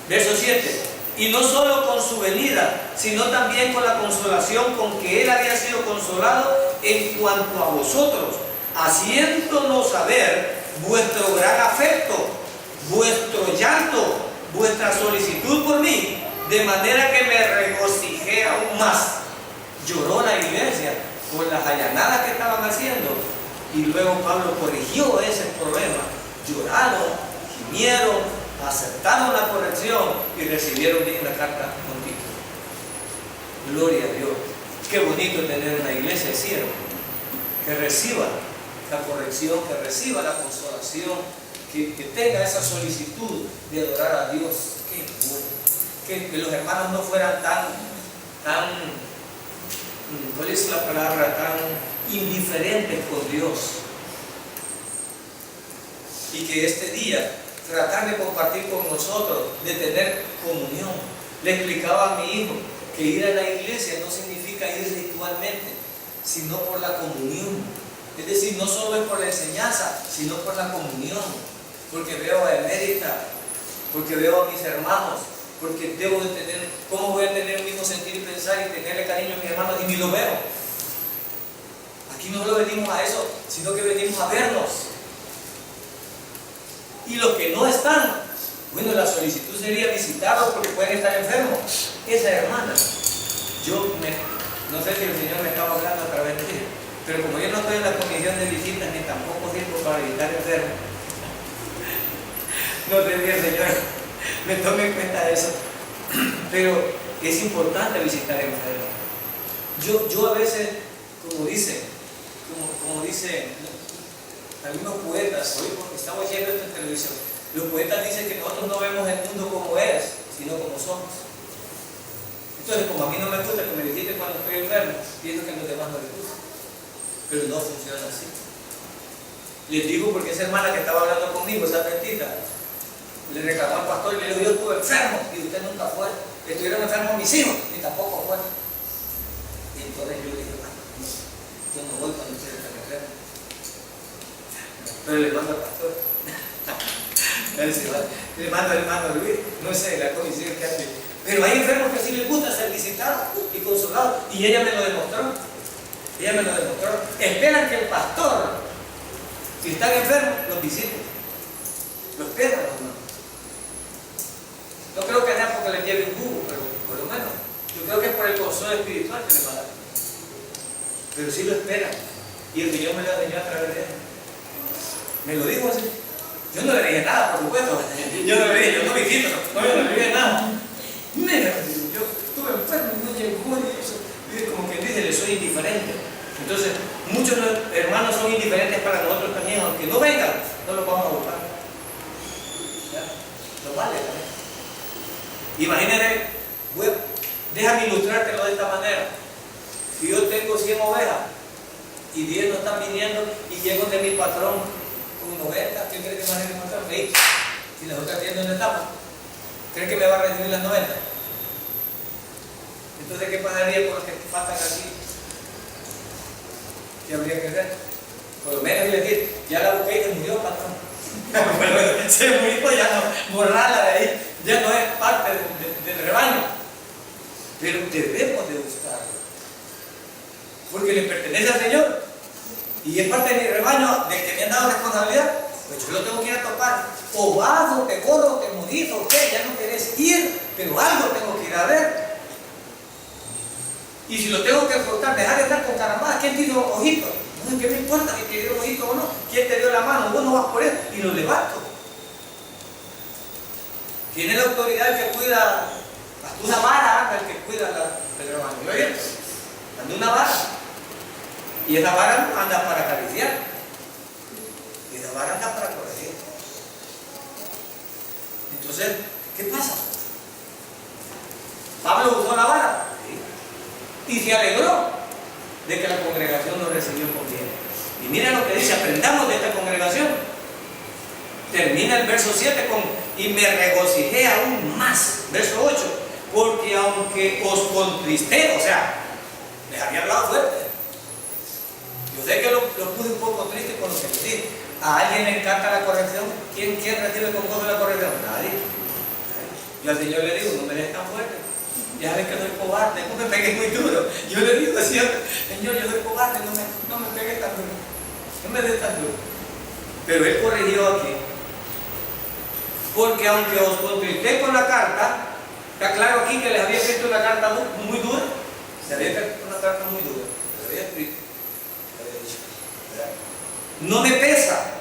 Verso 7. Y no solo con su venida, sino también con la consolación con que él había sido consolado en cuanto a vosotros, haciéndonos saber vuestro gran afecto, vuestro llanto, vuestra solicitud por mí, de manera que me regocijé aún más. Lloró la iglesia por las allanadas que estaban haciendo, y luego Pablo corrigió ese problema. Lloraron, gimieron, aceptaron la corrección y recibieron bien la carta con título. Gloria a Dios. Qué bonito tener una iglesia, ¿cierto? Que reciba la corrección, que reciba la consolación, que tenga esa solicitud de adorar a Dios. Qué bueno. Que los hermanos no fueran tan, ¿cuál es la palabra? Tan indiferentes con Dios. Y que este día tratar de compartir con nosotros, de tener comunión. Le explicaba a mi hijo que ir a la iglesia no significa ir ritualmente, sino por la comunión. Es decir, no solo es por la enseñanza, sino por la comunión. Porque veo a Emérita, porque veo a mis hermanos, porque debo de tener, ¿cómo voy a tener el mismo sentir y pensar y tenerle cariño a mis hermanos y ni lo veo? Aquí no solo venimos a eso, sino que venimos a vernos. Y los que no están, bueno, la solicitud sería visitarlos porque pueden estar enfermos. Esa hermana, no sé si el Señor me estaba hablando a través de ella, pero como yo no estoy en la comisión de visitas ni tampoco sirvo para visitar enfermos, no sé si el Señor me tome en cuenta eso, pero es importante visitar enfermos. Yo a veces, como dicen algunos poetas, hoy porque estamos oyendo esto en televisión, los poetas dicen que nosotros no vemos el mundo como es, sino como somos. Entonces, como a mí no me gusta que me visiten cuando estoy enfermo, pienso que a los demás no les gusta. Pero no funciona así. Les digo porque esa hermana que estaba hablando conmigo, esa mentita, le reclamó al pastor y le dijo: yo estuve enfermo y usted nunca fue. Estuvieron enfermos mis hijos y tampoco fue. Y entonces yo le dije: bueno, yo no voy cuando ustedes están enfermos. Pero le mando al pastor. Le mando al hermano Luis, no sé, la comisión que hace. Pero hay enfermos que sí les gusta ser visitados y consolados. Y ella me lo demostró. Esperan que el pastor, si están enfermos, los visite. Lo esperan, ¿no? No creo que sea porque les lleve un jugo, pero por lo menos yo creo que es por el consuelo espiritual que les va a dar. Pero sí lo esperan. Y el Señor me lo enseñó a través de él. Me lo dijo así. Yo no le dije nada, por supuesto. Yo no le dije, yo no visito, no le dije nada. Mira, yo estuve enfermo, no llegó y eso. Como que dice, le soy indiferente. Entonces, muchos hermanos son indiferentes para nosotros también, aunque no vengan, no los vamos a buscar. ¿Ya? Lo vale también. Imagínate, déjame ilustrártelo de esta manera. Si yo tengo 100 ovejas y 10 no están viniendo y llego de mi patrón con 90, ¿quién cree que me va a encontrar? 20. Si las otras 10 no estamos, ¿cree que me va a recibir las 90? Entonces, ¿qué pasaría con los que faltan aquí? ¿Qué habría que hacer? Por lo menos decir: ya la busqué y se murió, patrón. Bueno, se murió, ya no, borrarla de ahí, ya no es parte del rebaño. Pero debemos de buscarlo, porque le pertenece al Señor y es parte de mi rebaño, del que me han dado responsabilidad. Pues yo lo tengo que ir a topar. O vas, o te corro, o te morís, o qué, ya no querés ir, pero algo tengo que ir a ver. Y si lo tengo que cortar, dejar de estar con carambada. ¿Quién te dio ojitos? No, ¿qué me importa si te dio ojito o no? ¿Quién te dio la mano? Vos no vas por él y lo levanto. ¿Quién es la autoridad que cuida? Hasta una vara anda el que cuida el rebaño. ¿Lo oyen? Anda una vara. Y esa vara no anda para acariciar. Y esa vara anda para corregir. Entonces, ¿qué pasa? Pablo usó la vara. Y se alegró de que la congregación nos recibió con bien. Y mira lo que dice: aprendamos de esta congregación. Termina el verso 7 con: y me regocijé aún más. Verso 8: porque aunque os contristé, o sea, les había hablado fuerte. Yo sé que lo puse un poco triste con lo que les dije. ¿A alguien le encanta la corrección? ¿Quién recibe con gozo la corrección? Nadie. Yo al Señor le digo: no me des tan fuerte. Ya ves que soy cobarde, no me pegues muy duro. Yo le digo siempre, Señor, yo soy cobarde, no me pegues tan duro, no me des tan duro. Pero él corrigió aquí. Porque aunque os contrité con la carta, está claro aquí que les había escrito una carta muy dura. Se había escrito una carta muy dura. Se había escrito. Había dicho, ¿verdad? No me pesa.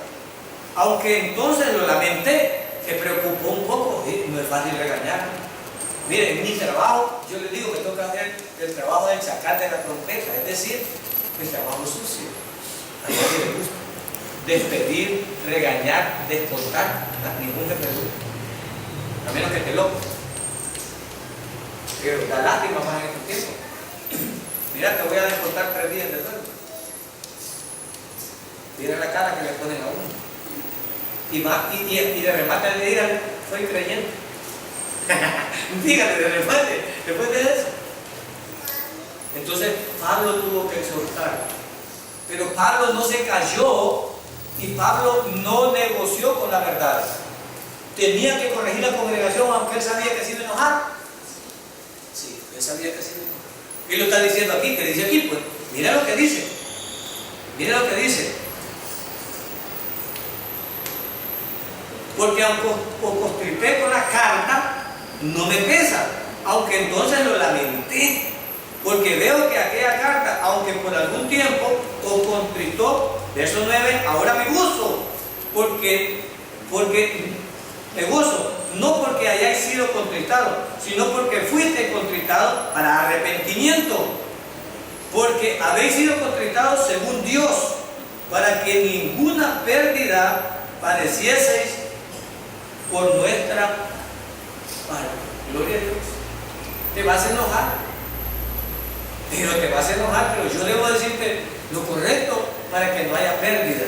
Aunque entonces lo lamenté, se preocupó un poco. No es fácil regañar. Mire, en mi trabajo, yo les digo que tengo que hacer el trabajo del chacal de la trompeta, es decir, el trabajo sucio. A nadie le gusta. Despedir, regañar, descontar, a ningún jefe le gusta. A menos que esté loco. Pero da lástima más en estos tiempos. Mira, te voy a descontar 3 días de sueldo. Mira la cara que le ponen a uno. Y de remate le dirán, soy creyente. Fíjate, de remate, después de eso. Entonces Pablo tuvo que exhortar. Pero Pablo no se cayó y Pablo no negoció con la verdad. Tenía que corregir la congregación aunque él sabía que se iba a enojar. Sí, él sabía que se iba a enojar. Y lo está diciendo aquí, que dice aquí, pues, mira lo que dice. Mira lo que dice. Porque aunque os constrité con la carta, no me pesa, aunque entonces lo lamenté, porque veo que aquella carta, aunque por algún tiempo os contristó, verso 9, ahora me gozo, porque me gozo, no porque hayáis sido contristados, sino porque fuiste contristados para arrepentimiento, porque habéis sido contristados según Dios, para que ninguna pérdida padecieseis por nuestra parte. Gloria a Dios. Te vas a enojar, pero yo debo decirte lo correcto para que no haya pérdida.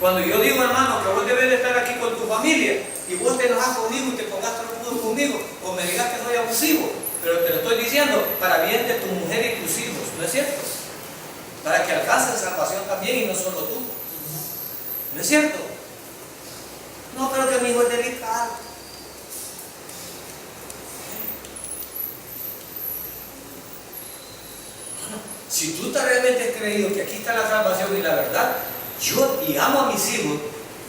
Cuando yo digo, hermano, que vos debes de estar aquí con tu familia y vos te enojas conmigo y te pongas trompudo conmigo o me digas que soy abusivo, pero te lo estoy diciendo para bien de tu mujer y tus hijos, ¿no es cierto? Para que alcancen salvación también y no solo tú, ¿no es cierto? No, pero que mi hijo es delicado. Si tú realmente has creído que aquí está la salvación y la verdad, yo y amo a mis hijos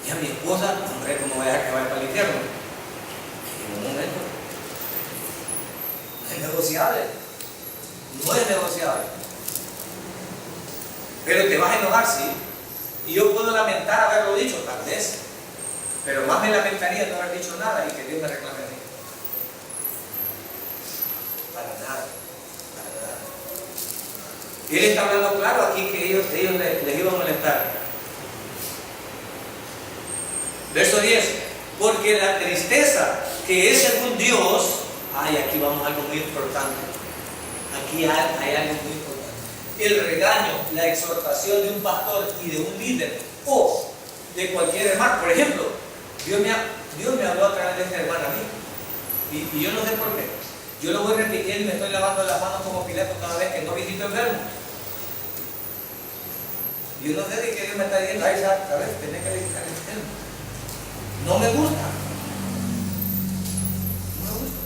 y a mi esposa, hombre, ¿cómo voy a dejar que vaya para el infierno? En un momento. No es negociable. No es negociable. Pero te vas a enojar, sí. Y yo puedo lamentar haberlo dicho, tal vez. Pero más me lamentaría no haber dicho nada y que Dios me reclame a mí. Para nada. Él está hablando claro aquí que ellos les iban a molestar. Verso 10. Porque la tristeza que es según Dios, aquí vamos a algo muy importante. Aquí hay algo muy importante. El regaño, la exhortación de un pastor y de un líder o de cualquier hermano. Por ejemplo, Dios me habló a través de esta hermana a mí. Y yo no sé por qué. Yo lo voy repitiendo y me estoy lavando las manos como Pilato cada vez que no visito enfermos. Yo no sé de qué Dios me está diciendo, ay, ¿sabes? Tenés que visitar enfermos. No me gusta. No me gusta.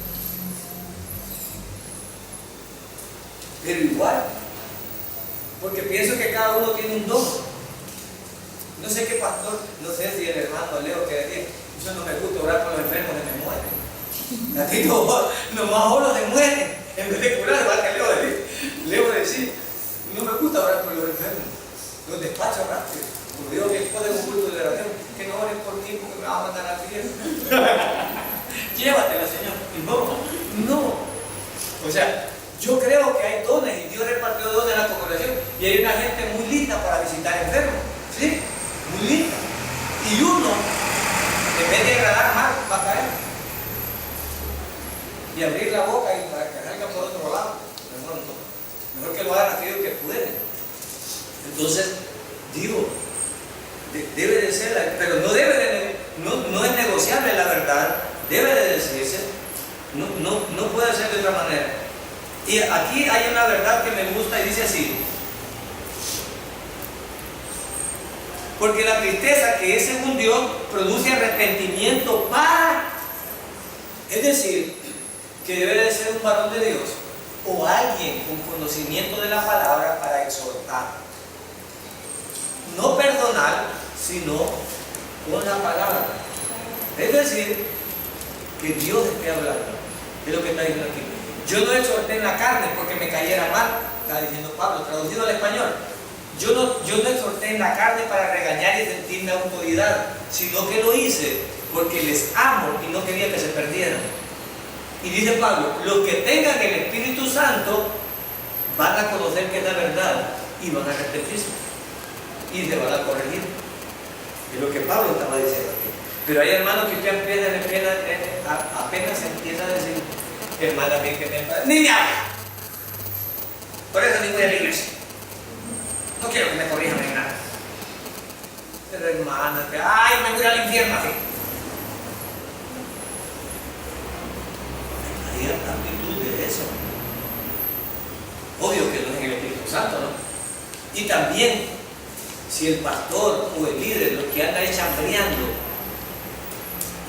Pero igual, porque pienso que cada uno tiene un don. No sé qué pastor, no sé si el hermano Leo que decía, yo no me gusta orar por los enfermos que me mueren. A ti nomás oro se mueren. En vez de curar, va que Leo decir, no me gusta orar por los enfermos. Los despacho rápido. Como digo que después de un culto de oración, que no ores por ti porque me va a mandar al infierno. Llévatela, Señor. No. O sea, yo creo que hay dones y Dios repartió dones en la congregación. Y hay una gente muy linda para visitar enfermos. ¿Sí? Muy linda. Y uno, en vez de agradar más, va a caer. Y abrir la boca y para que salga por otro lado. Mejor que lo hagan aquellos que pueden. Entonces, digo, debe de ser, pero no es negociable la verdad, debe de decirse, no puede ser de otra manera. Y aquí hay una verdad que me gusta y dice así: porque la tristeza que es según Dios produce arrepentimiento para, es decir, que debe de ser un varón de Dios o alguien con conocimiento de la palabra para exhortar. No perdonar, sino con la palabra. Es decir, que Dios esté hablando. Es lo que está diciendo aquí. Yo no exhorté en la carne porque me cayera mal, está diciendo Pablo, traducido al español. Yo no exhorté en la carne para regañar y sentirme autoridad, sino que lo hice porque les amo y no quería que se perdieran. Y dice Pablo, los que tengan el Espíritu Santo van a conocer que es la verdad y van a arrepentirse y se van a corregir. Es lo que Pablo estaba diciendo aquí. Pero hay hermanos que ya apenas empieza a decir, hermana, bien que ni me habla. Por eso ni voy a la iglesia. No quiero que me corrijan en nada. Pero hermana, ay, me voy al infierno así. Hay actitud de eso. Obvio que no es el Espíritu Santo, ¿no? Y también, si el pastor o el líder, lo que anda es chambreando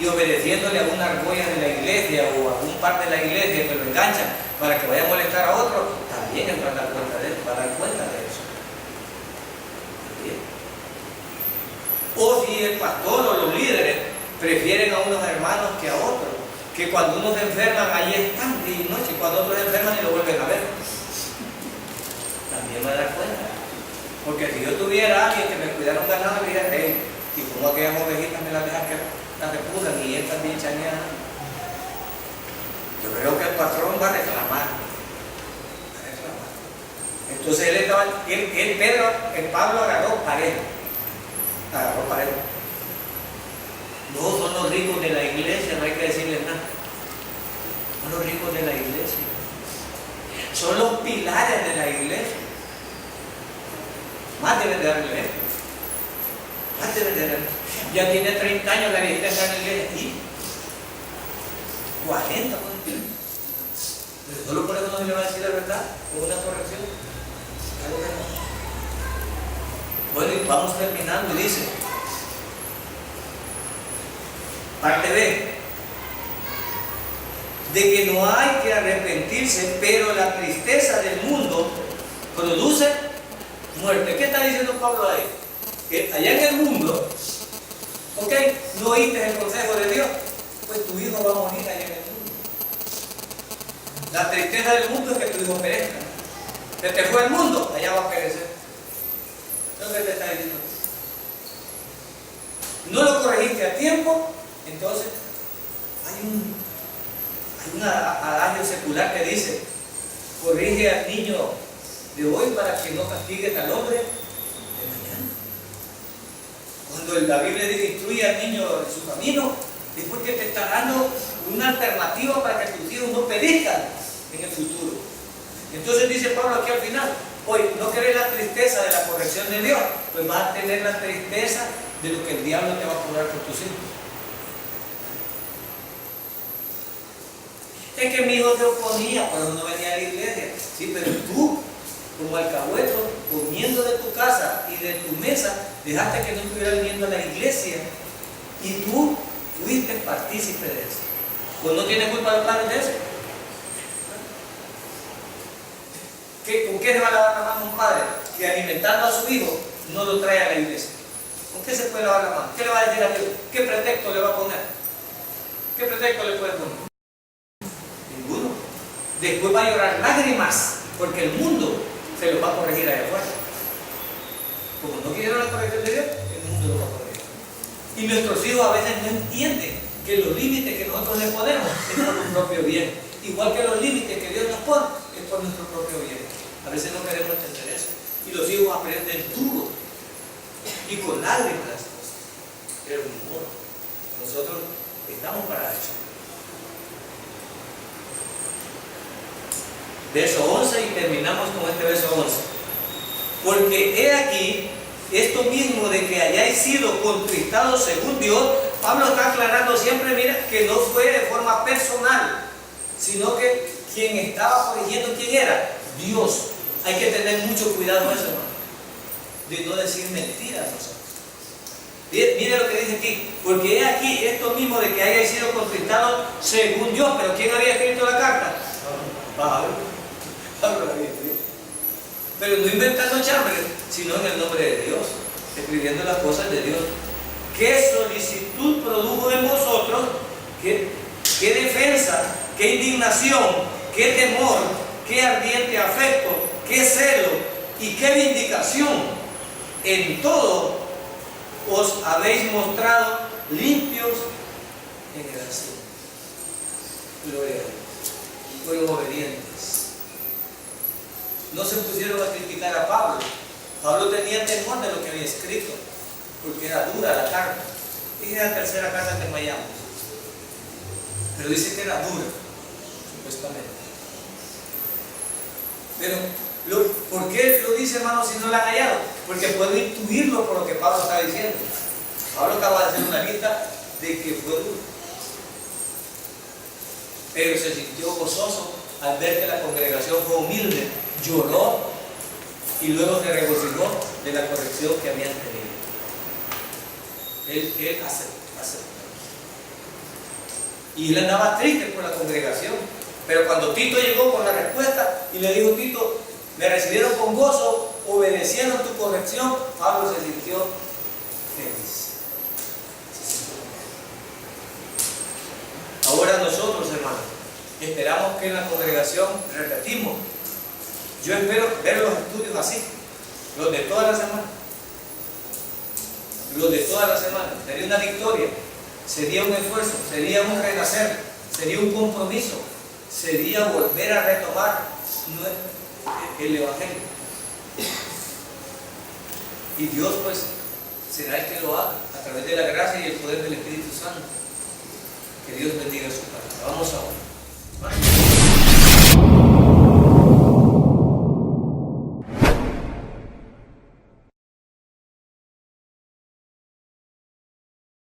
y obedeciéndole a una argolla de la iglesia o a un par de la iglesia que lo enganchan para que vaya a molestar a otro, también él va a dar cuenta de eso. O si el pastor o los líderes prefieren a unos hermanos que a otros, que cuando unos se enferman, ahí están día y noche, y cuando otros se enferman y lo vuelven a ver, también va a dar cuenta. Porque si yo tuviera a alguien que me cuidara un ganado, me diría, hey, y como aquellas ovejitas me las dejan que las repusan y estas bien chaneadas, yo creo que el patrón va a reclamar. Entonces Pablo agarró parejo. No son los ricos de la iglesia, no hay que decirles nada. Son los ricos de la iglesia. Son los pilares de la iglesia. Más deben de darle esto. Más deben de darle. Ya tiene 30 años la viejita está en la iglesia. ¿Y? 40. Pero solo por eso no se le va a decir la verdad. Con una corrección. Bueno, y vamos terminando y dice, parte B, de que no hay que arrepentirse, pero la tristeza del mundo produce muerte. ¿Qué está diciendo Pablo ahí? Que allá en el mundo, ok, no oíste el consejo de Dios, pues tu hijo va a morir allá en el mundo. La tristeza del mundo es que tu hijo perezca. Se te fue el mundo, allá va a perecer. ¿Qué te está diciendo? No lo corregiste a tiempo, entonces hay un adagio secular que dice, corrige al niño de hoy para que no castigues al hombre de mañana. Cuando la Biblia dice instruye al niño en su camino, es porque te está dando una alternativa para que tus hijos no perezcan en el futuro. Entonces dice Pablo aquí al final, hoy no querés la tristeza de la corrección de Dios, pues vas a tener la tristeza de lo que el diablo te va a cobrar por tus hijos. Es que mi hijo se oponía, pero no venía a la iglesia. Sí, pero tú, como alcahueto, comiendo de tu casa y de tu mesa, dejaste que no estuviera viniendo a la iglesia y tú fuiste partícipe de eso. Pues no tienes culpa de padres de eso. ¿Con qué se va a lavar la mano un padre que alimentando a su hijo no lo trae a la iglesia? ¿Con qué se puede lavar la mano? ¿Qué le va a decir a Dios? ¿Qué pretexto le va a poner? ¿Qué pretexto le puede poner? Ninguno. Después va a llorar lágrimas porque el mundo se lo va a corregir allá afuera. Como no quieren la corrección de Dios, el mundo lo va a corregir. Y nuestros hijos a veces no entienden que los límites que nosotros les ponemos es por nuestro propio bien. Igual que los límites que Dios nos pone es por nuestro propio bien. A veces no queremos entender eso. Y los hijos aprenden duro y con lágrimas las cosas. Pero ni modo. Nosotros estamos para eso. Verso 11 y terminamos con este verso 11. Porque he aquí esto mismo de que hayáis sido contristados según Dios. Pablo está aclarando siempre, mira, que no fue de forma personal, sino que quien estaba corrigiendo, ¿quién era? Dios. Hay que tener mucho cuidado con eso, hermano, de no decir mentiras nosotros. Mire lo que dice aquí, porque he aquí esto mismo de que hayáis sido contristados según Dios. Pero ¿quién había escrito la carta? Pablo. Pablo lo había escrito. Pero no inventando chambres, sino en el nombre de Dios, escribiendo las cosas de Dios. ¿Qué solicitud produjo en vosotros? ¿Qué defensa? ¿Qué indignación? ¿Qué temor? ¿Qué ardiente afecto? ¿Qué celo? ¿Y qué vindicación? En todo os habéis mostrado limpios en el asunto. Gloria a Dios. Fueron obedientes. No se pusieron a criticar a Pablo. Pablo tenía temor de lo que había escrito, porque era dura la carta. Y era la tercera carta que enmayamos. Pero dice que era dura, supuestamente. Pero, ¿por qué lo dice, hermano, si no la han hallado? Porque puedo intuirlo por lo que Pablo está diciendo. Pablo acaba de hacer una lista de que fue duro. Pero se sintió gozoso al ver que la congregación fue humilde, lloró y luego se regocijó de la corrección que habían tenido. Él aceptó. Y él andaba triste por la congregación. Pero cuando Tito llegó con la respuesta y le dijo: Tito, me recibieron con gozo, obedecieron tu corrección, Pablo se sintió feliz. Ahora nosotros, hermanos, esperamos que en la congregación repetimos. Yo espero ver los estudios así, los de toda la semana. Los de toda la semana. Sería una victoria, sería un esfuerzo, sería un renacer, sería un compromiso, sería volver a retomar el Evangelio. Y Dios, pues, será el que lo haga a través de la gracia y el poder del Espíritu Santo. Que Dios bendiga su palabra. Vamos ahora.